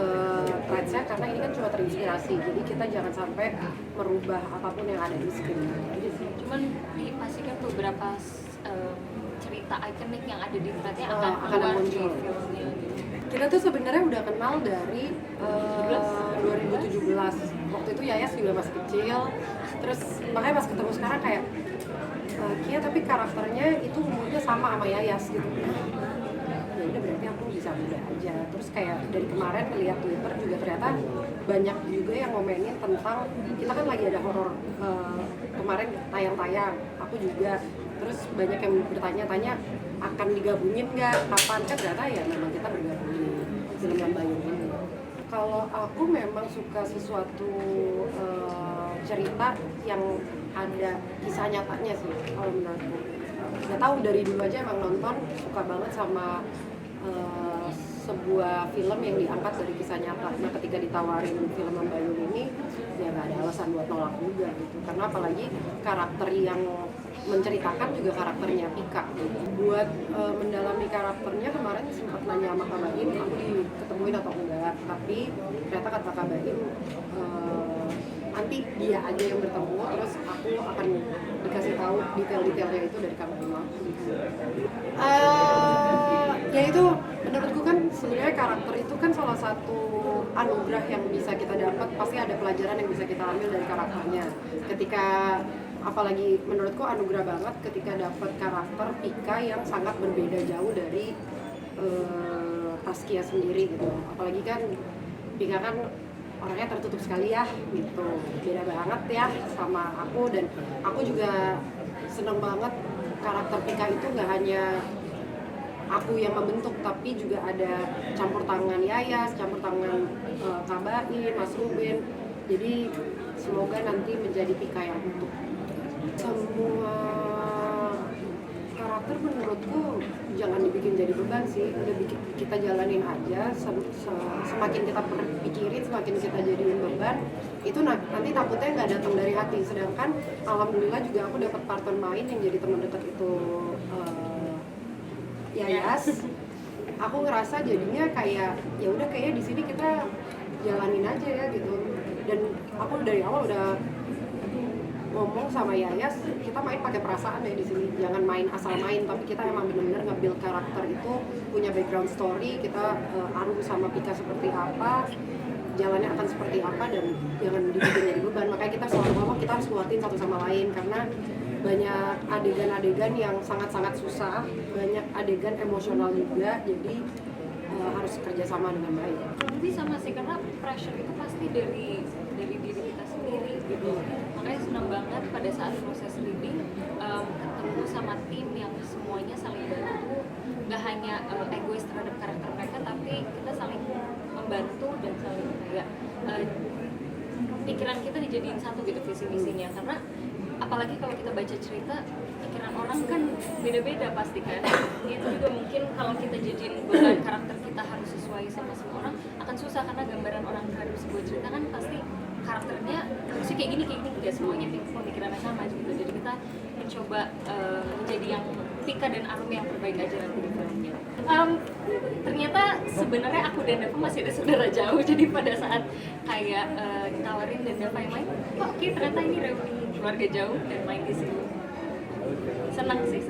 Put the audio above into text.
ke threads-nya karena ini kan cuma terinspirasi, jadi kita jangan sampai merubah apapun yang ada di screen. Cuman dipastikan beberapa cerita ikonik yang ada di thread-nya akan keluar di muncul. filmnya. Kita tuh sebenarnya udah kenal dari 2017. Waktu itu Yayas juga masih kecil. Terus makanya pas ketemu sekarang kayak Kia tapi karakternya itu umurnya sama Yayas gitu. Ya udah berarti aku bisa muda aja. Terus kayak dari kemarin ngeliat Twitter juga ternyata banyak juga yang ngomenin tentang kita kan lagi ada horor kemarin tayang-tayang. Aku juga. Terus banyak yang bertanya-tanya akan digabungin nggak, kapan, kan ternyata ya memang kita bergabung di film Lambayung ini. Kalau aku memang suka sesuatu cerita yang ada kisah nyatanya sih kalau menurutku. Nggak tahu, dari dulu aja emang nonton suka banget sama sebuah film yang diangkat dari kisah nyata. Nah ketika ditawarin film Lambayung ini ya nggak ada alasan buat nolak juga gitu, karena apalagi karakter yang menceritakan juga karakternya Pika gitu. Buat mendalami karakternya kemarin sempat nanya sama Kak Baim, aku diketemuin atau enggak, tapi ternyata kata Kak Baim nanti dia aja yang bertemu, terus aku akan dikasih tahu detail-detailnya itu dari Kak Baim. Ya itu menurutku kan sebenarnya karakter itu kan salah satu anugerah yang bisa kita dapat, pasti ada pelajaran yang bisa kita ambil dari karakternya. Ketika apalagi menurutku anugerah banget ketika dapat karakter Pika yang sangat berbeda jauh dari Taskia sendiri gitu. Apalagi kan Pika kan orangnya tertutup sekali ya gitu, beda banget ya sama aku, dan aku juga seneng banget karakter Pika itu nggak hanya aku yang membentuk, tapi juga ada campur tangan Yayas, campur tangan Kak Baim, Mas Ruben. Jadi semoga nanti menjadi Pika yang utuh. Semua karakter menurutku jangan dibikin jadi beban sih, udah kita jalanin aja. Semakin kita pikirin, semakin kita jadiin beban, itu nanti takutnya nggak datang dari hati. Sedangkan alhamdulillah juga aku dapat partner main yang jadi teman dekat itu Yayas. Aku ngerasa jadinya kayak ya udah kayaknya di sini kita jalanin aja ya gitu. Dan aku dari awal udah ngomong sama Yayas, kita main pakai perasaan ya di sini, jangan main asal main, tapi kita emang benar-benar nge-build karakter itu punya background story, kita aru sama Pika seperti apa, jalannya akan seperti apa, dan jangan dibikin jadi beban. Makanya kita selalu ngomong kita harus kuatin satu sama lain, karena banyak adegan-adegan yang sangat-sangat susah, banyak adegan emosional juga, jadi harus kerjasama dengan baik. Tapi sama sih, karena pressure itu pasti dari diri kita sendiri gitu. Makanya senang banget pada saat proses reading ketemu sama tim yang semuanya saling bantu, nggak hanya egois terhadap karakter mereka, tapi kita saling membantu dan saling kayak pikiran kita dijadiin satu gitu visi misinya. Karena apalagi kalau kita baca cerita, pikiran orang kan beda-beda pasti kan. Itu juga mungkin kalau kita jadiin beban karakter kita harus sesuai sama semua orang, akan susah, karena gambaran orang terhadap sebuah cerita kan pasti karakternya harusnya kayak gini, tidak semuanya pemikirannya sama gitu. Jadi kita mencoba menjadi yang Pika dan Arumi yang terbaik aja nanti di filmnya. Ternyata sebenarnya aku dan Dava masih ada saudara jauh, jadi pada saat kayak ditawarin dan Dava yang main, kok ternyata ini reuni keluarga jauh dan main di sini. Senang sih.